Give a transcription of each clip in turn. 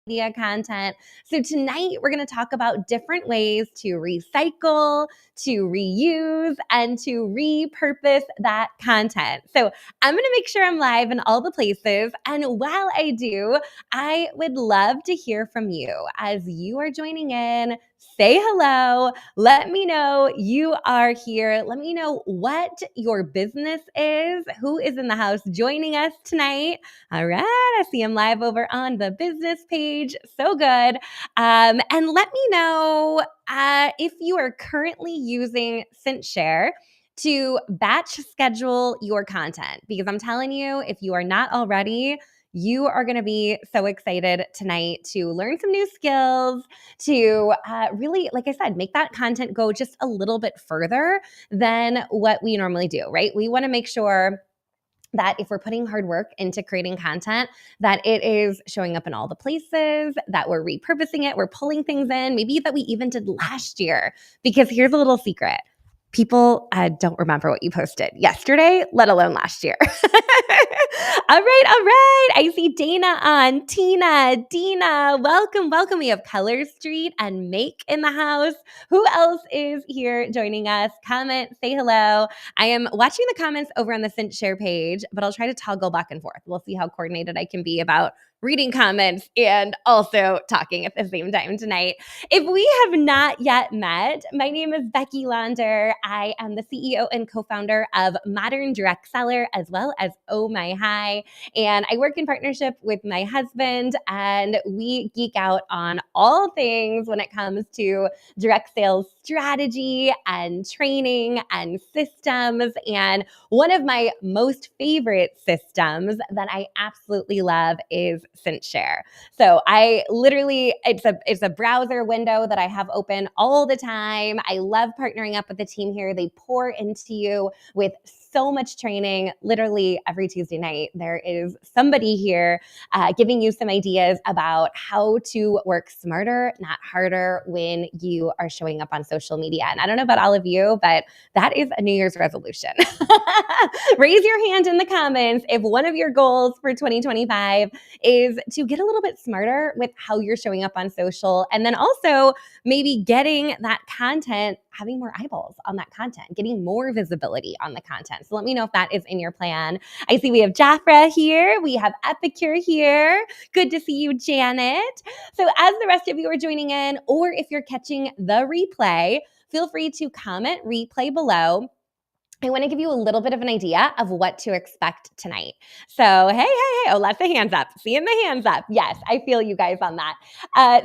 media content. So tonight we're going to talk about different ways to recycle, to reuse, and to repurpose that content. So I'm going to make sure I'm live in all the places. And while I do, I would love to hear from you as you are joining in. Say hello. Let me know you are here. Let me know what your business is, who is in the house joining us tonight. All right, I see him live over on the business page. So good. And let me know if you are currently using ScentShare to batch schedule your content, because I'm telling you, if you are not already, you are going to be so excited tonight to learn some new skills, to really, like I said, make that content go just a little bit further than what we normally do, right? We want to make sure that if we're putting hard work into creating content, that it is showing up in all the places, that we're repurposing it, we're pulling things in, maybe that we even did last year. Because here's a little secret. People don't remember what you posted yesterday, let alone last year. All right. I see Dana on, Tina, Dina, welcome. We have Color Street and Make in the house. Who else is here joining us? Comment, say hello. I am watching the comments over on the ScentShare page, but I'll try to toggle back and forth. We'll see how coordinated I can be about reading comments and also talking at the same time tonight. If we have not yet met, my name is Becky Launder. I am the CEO and co-founder of Modern Direct Seller, as well as Oh My High. And I work in partnership with my husband, and we geek out on all things when it comes to direct sales strategy and training and systems. And one of my most favorite systems that I absolutely love is ScentShare. So I literally, it's a browser window that I have open all the time. I love partnering up with the team here. They pour into you with so much training. Literally every Tuesday night, there is somebody here giving you some ideas about how to work smarter, not harder, when you are showing up on social media. And I don't know about all of you, but that is a New Year's resolution. Raise your hand in the comments if one of your goals for 2025 is to get a little bit smarter with how you're showing up on social, and then also maybe getting that content, having more eyeballs on that content, getting more visibility on the content. So let me know if that is in your plan. I see we have Jafra here. We have Epicure here. Good to see you, Janet. So as the rest of you are joining in, or if you're catching the replay, feel free to comment replay below. I want to give you a little bit of an idea of what to expect tonight. So, hey. Oh, lots of hands up. Seeing the hands up. Yes, I feel you guys on that.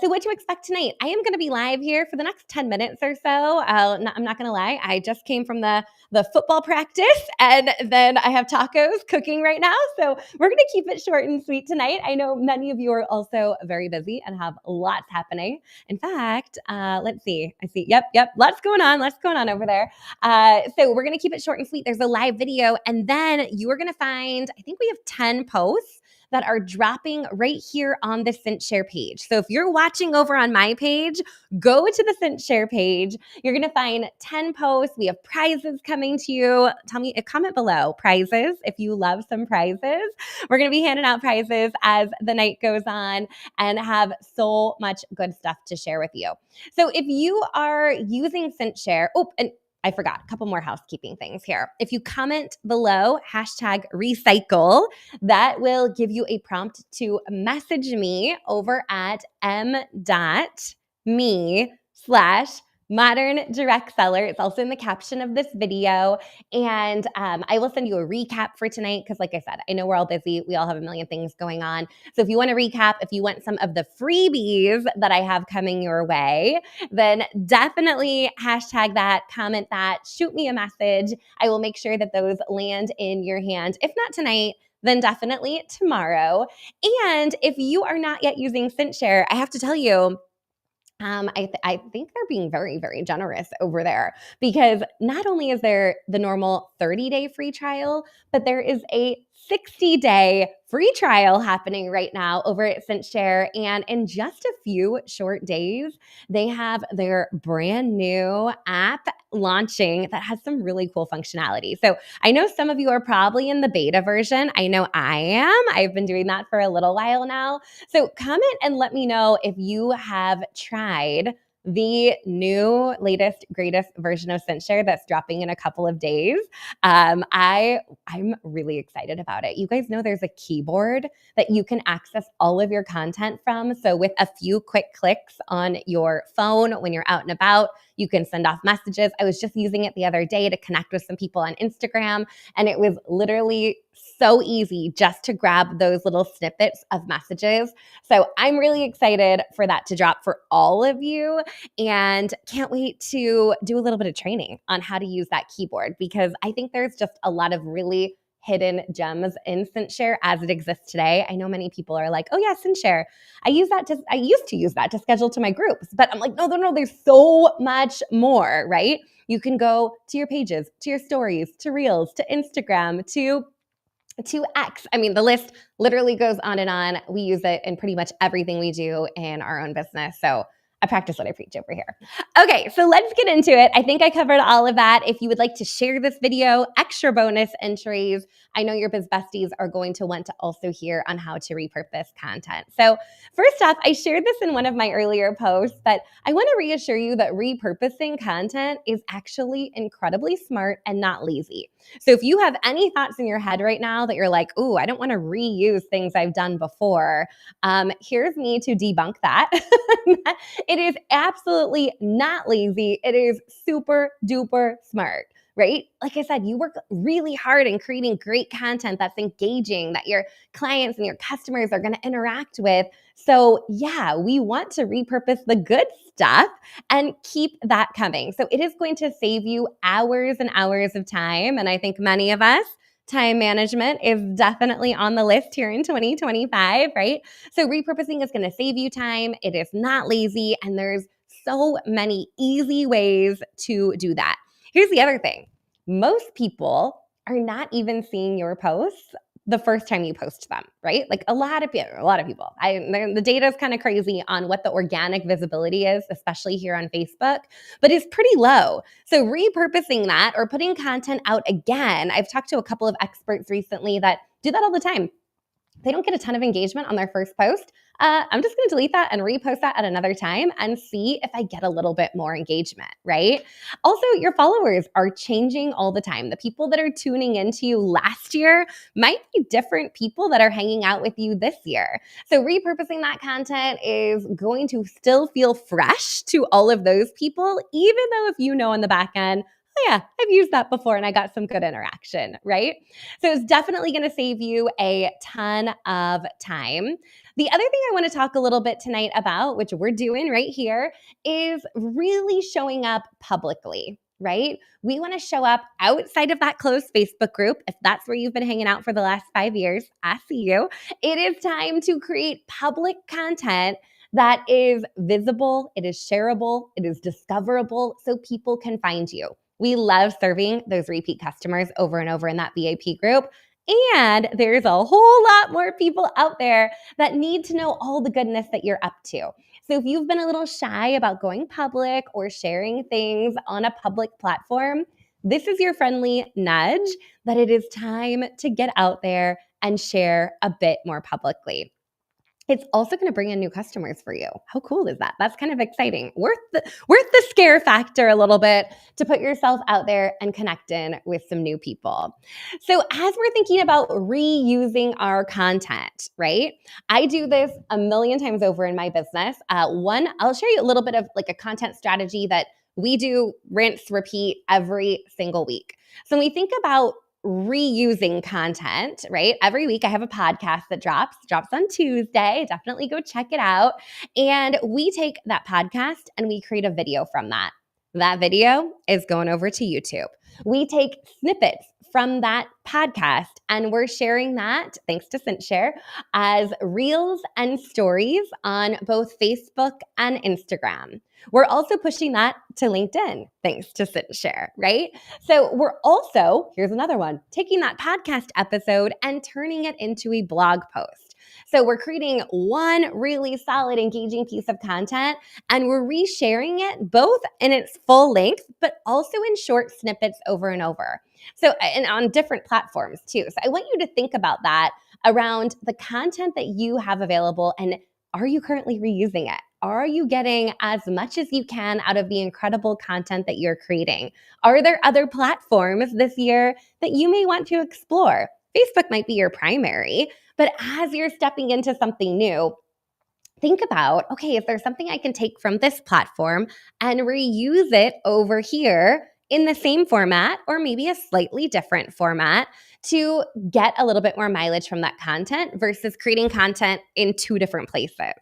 So what to expect tonight? I am going to be live here for the next 10 minutes or so. I'm not going to lie. I just came from the football practice, and then I have tacos cooking right now. So we're going to keep it short and sweet tonight. I know many of you are also very busy and have lots happening. In fact, let's see. I see. Yep. Lots going on over there. So we're going to keep it short and sweet. There's a live video, and then you are going to find, I think we have 10 posts that are dropping right here on the ScentShare page. So if you're watching over on my page, go to the ScentShare page. You're going to find 10 posts. We have prizes coming to you. Tell me, comment below prizes if you love some prizes. We're going to be handing out prizes as the night goes on and have so much good stuff to share with you. So if you are using ScentShare, and I forgot a couple more housekeeping things here. If you comment below #recycle, that will give you a prompt to message me over at m.me/Modern Direct Seller. It's also in the caption of this video. And I will send you a recap for tonight because, like I said, I know we're all busy. We all have a million things going on. So if you want to recap, if you want some of the freebies that I have coming your way, then definitely hashtag that, comment that, shoot me a message. I will make sure that those land in your hand. If not tonight, then definitely tomorrow. And if you are not yet using ScentShare, I have to tell you, I think they're being very, very generous over there, because not only is there the normal 30-day free trial, but there is a 60-day free trial happening right now over at ScentShare. And in just a few short days, they have their brand new app launching that has some really cool functionality. So I know some of you are probably in the beta version. I know I am. I've been doing that for a little while now. So comment and let me know if you have tried the new, latest, greatest version of ScentShare that's dropping in a couple of days. I'm really excited about it. You guys know there's a keyboard that you can access all of your content from. So with a few quick clicks on your phone when you're out and about, you can send off messages. I was just using it the other day to connect with some people on Instagram, and it was literally so easy just to grab those little snippets of messages. So I'm really excited for that to drop for all of you, and can't wait to do a little bit of training on how to use that keyboard, because I think there's just a lot of really hidden gems in ScentShare as it exists today. I know many people are like, oh yeah, ScentShare. I used to use that to schedule to my groups, but I'm like, no, there's so much more, right? You can go to your pages, to your stories, to Reels, to Instagram, to X. I mean, the list literally goes on and on. We use it in pretty much everything we do in our own business. So I practice what I preach over here. Okay, so let's get into it. I think I covered all of that. If you would like to share this video, extra bonus entries. I know your biz besties are going to want to also hear on how to repurpose content. So first off, I shared this in one of my earlier posts, but I want to reassure you that repurposing content is actually incredibly smart and not lazy. So if you have any thoughts in your head right now that you're like, ooh, I don't want to reuse things I've done before, here's me to debunk that. It is absolutely not lazy. It is super duper smart, right? Like I said, you work really hard in creating great content that's engaging, that your clients and your customers are going to interact with. So yeah, we want to repurpose the good stuff and keep that coming. So it is going to save you hours and hours of time. And I think many of us, time management is definitely on the list here in 2025, right? So repurposing is going to save you time. It is not lazy. And there's so many easy ways to do that. Here's the other thing. Most people are not even seeing your posts the first time you post them, right? Like a lot of people. The data is kind of crazy on what the organic visibility is, especially here on Facebook, but it's pretty low. So repurposing that or putting content out again, I've talked to a couple of experts recently that do that all the time. They don't get a ton of engagement on their first post. I'm just going to delete that and repost that at another time and see if I get a little bit more engagement, right? Also, your followers are changing all the time. The people that are tuning into you last year might be different people that are hanging out with you this year. So repurposing that content is going to still feel fresh to all of those people, even though if you know on the back end, oh yeah, I've used that before and I got some good interaction, right? So it's definitely going to save you a ton of time. The other thing I want to talk a little bit tonight about, which we're doing right here, is really showing up publicly, right? We want to show up outside of that closed Facebook group. If that's where you've been hanging out for the last 5 years, I see you. It is time to create public content that is visible, it is shareable, it is discoverable, so people can find you. We love serving those repeat customers over and over in that VIP group. And there's a whole lot more people out there that need to know all the goodness that you're up to. So if you've been a little shy about going public or sharing things on a public platform, this is your friendly nudge that it is time to get out there and share a bit more publicly. It's also going to bring in new customers for you. How cool is that? That's kind of exciting. Worth the scare factor a little bit to put yourself out there and connect in with some new people. So as we're thinking about reusing our content, right? I do this a million times over in my business. I'll share you a little bit of like a content strategy that we do rinse, repeat every single week. So when we think about reusing content, right? Every week I have a podcast that drops on Tuesday. Definitely go check it out. And we take that podcast and we create a video from that. That video is going over to YouTube. We take snippets from that podcast. And we're sharing that, thanks to CinchShare, as reels and stories on both Facebook and Instagram. We're also pushing that to LinkedIn, thanks to CinchShare, right? So we're also, here's another one, taking that podcast episode and turning it into a blog post. So we're creating one really solid, engaging piece of content, and we're resharing it both in its full length, but also in short snippets over and over. So, and on different platforms too. So I want you to think about that around the content that you have available, and are you currently reusing it? Are you getting as much as you can out of the incredible content that you're creating? Are there other platforms this year that you may want to explore? Facebook might be your primary, but as you're stepping into something new, think about, okay, is there something I can take from this platform and reuse it over here in the same format or maybe a slightly different format to get a little bit more mileage from that content versus creating content in two different places.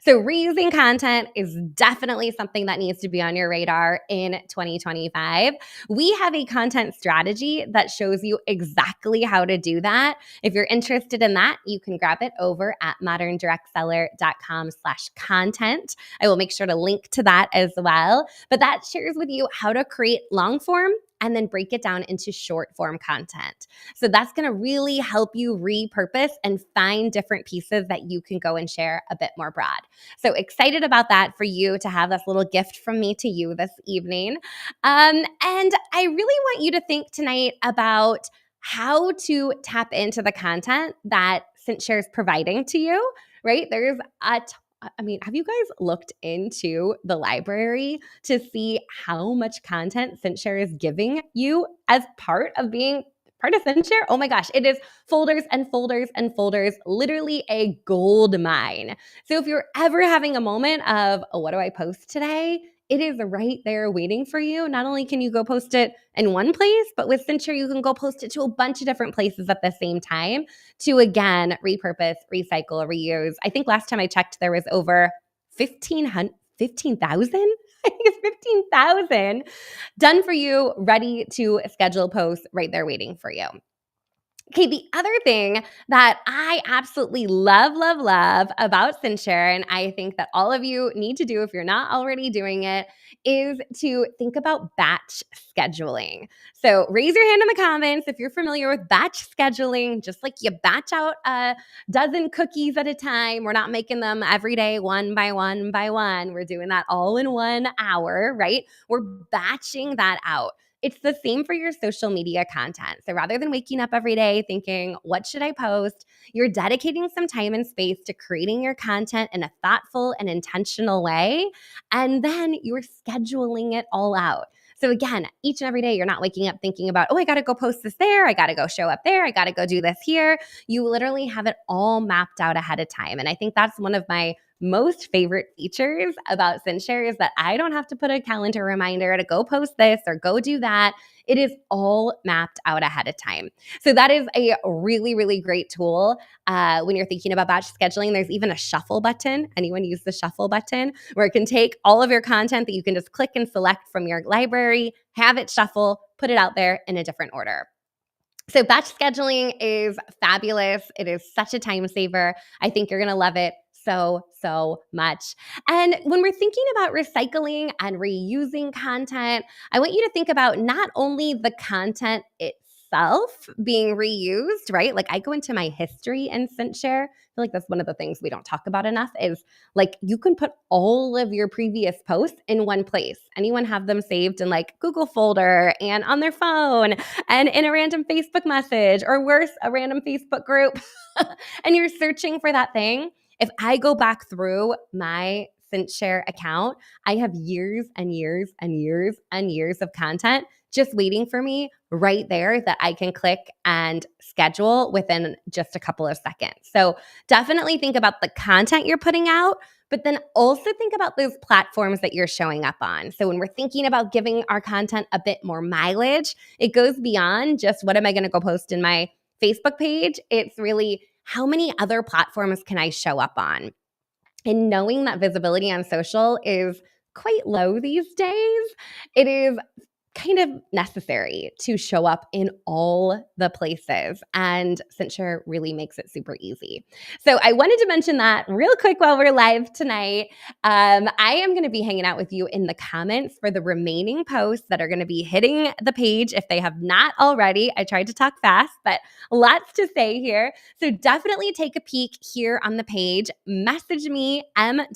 So reusing content is definitely something that needs to be on your radar in 2025. We have a content strategy that shows you exactly how to do that. If you're interested in that, you can grab it over at moderndirectseller.com/content. I will make sure to link to that as well. But that shares with you how to create long form and then break it down into short form content. So that's going to really help you repurpose and find different pieces that you can go and share a bit more broad. So excited about that for you to have this little gift from me to you this evening. And I really want you to think tonight about how to tap into the content that CinchShare is providing to you, right? There's have you guys looked into the library to see how much content CinchShare is giving you as part of being part of CinchShare? Oh my gosh, it is folders and folders and folders, literally a gold mine. So if you're ever having a moment of, oh, what do I post today? It is right there waiting for you. Not only can you go post it in one place, but with CinchShare, you can go post it to a bunch of different places at the same time to, again, repurpose, recycle, reuse. I think last time I checked, there was over 15,000. I think it's 15,000 done for you, ready to schedule posts right there waiting for you. Okay, the other thing that I absolutely love, love, love about CinchShare, and I think that all of you need to do if you're not already doing it, is to think about batch scheduling. So raise your hand in the comments if you're familiar with batch scheduling, just like you batch out a dozen cookies at a time. We're not making them every day, one by one by one. We're doing that all in 1 hour, right? We're batching that out. It's the same for your social media content. So rather than waking up every day thinking, what should I post? You're dedicating some time and space to creating your content in a thoughtful and intentional way. And then you're scheduling it all out. So again, each and every day, you're not waking up thinking about, oh, I got to go post this there. I got to go show up there. I got to go do this here. You literally have it all mapped out ahead of time. And I think that's one of my most favorite features about CinchShare is that I don't have to put a calendar reminder to go post this or go do that. It is all mapped out ahead of time. So that is a really, really great tool when you're thinking about batch scheduling. There's even a shuffle button. Anyone use the shuffle button where it can take all of your content that you can just click and select from your library, have it shuffle, put it out there in a different order. So batch scheduling is fabulous. It is such a time saver. I think you're going to love it so much. And when we're thinking about recycling and reusing content, I want you to think about not only the content itself being reused, right? Like I go into my history in CinchShare. I feel like that's one of the things we don't talk about enough is like you can put all of your previous posts in one place. Anyone have them saved in like Google folder and on their phone and in a random Facebook message or worse, a random Facebook group and you're searching for that thing. If I go back through my CinchShare account, I have years and years and years and years of content just waiting for me right there that I can click and schedule within just a couple of seconds. So definitely think about the content you're putting out, but then also think about those platforms that you're showing up on. So when we're thinking about giving our content a bit more mileage, it goes beyond just what am I going to go post in my Facebook page. It's really how many other platforms can I show up on? And knowing that visibility on social is quite low these days, it is kind of necessary to show up in all the places. And Cincher really makes it super easy. So I wanted to mention that real quick while we're live tonight. I am going to be hanging out with you in the comments for the remaining posts that are going to be hitting the page if they have not already. I tried to talk fast, but lots to say here. So definitely take a peek here on the page. Message me, m.me/modern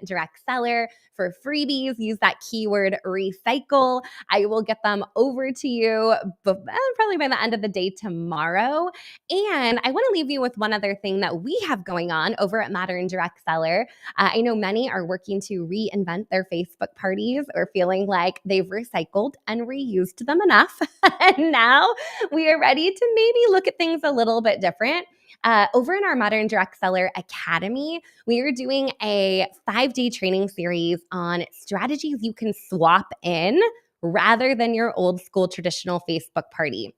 direct seller for freebies. Use that keyword recycle. I will get them over to you probably by the end of the day tomorrow. And I want to leave you with one other thing that we have going on over at Modern Direct Seller. I know many are working to reinvent their Facebook parties or feeling like they've recycled and reused them enough. And now we are ready to maybe look at things a little bit different. Over in our Modern Direct Seller Academy, we are doing a 5-day training series on strategies you can swap in rather than your old school traditional Facebook party.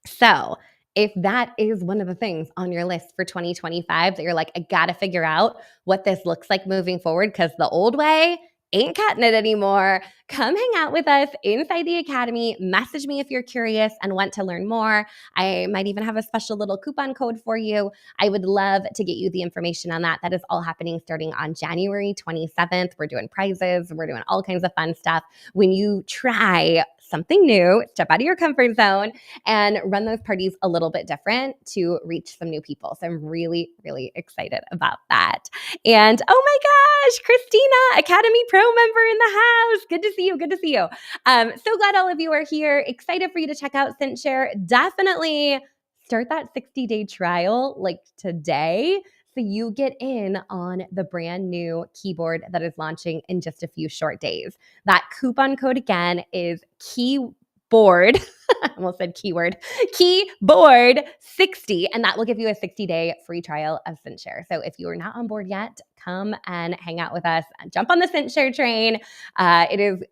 So if that is one of the things on your list for 2025 that you're like, I got to figure out what this looks like moving forward because the old way ain't cutting it anymore, come hang out with us inside the Academy. Message me if you're curious and want to learn more. I might even have a special little coupon code for you. I would love to get you the information on that. That is all happening starting on January 27th. We're doing prizes. We're doing all kinds of fun stuff. When you try something new, step out of your comfort zone and run those parties a little bit different to reach some new people. So I'm really, really excited about that. And oh my gosh, Christina, Academy Pro member in the house. Good to see you. Good to see you. So glad all of you are here. Excited for you to check out Cincher. Definitely start that 60-day trial like today so you get in on the brand new keyboard that is launching in just a few short days. That coupon code again is keyboard. I almost said keyword. Keyboard 60, and that will give you a 60-day free trial of Cincher. So if you are not on board yet, come and hang out with us and jump on the Cincher train. It is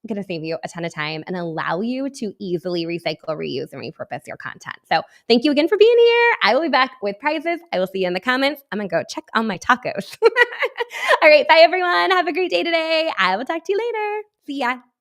going to save you a ton of time and allow you to easily recycle, reuse, and repurpose your content. So thank you again for being here. I will be back with prizes. I will see you in the comments. I'm going to go check on my tacos. All right. Bye, everyone. Have a great day today. I will talk to you later. See ya.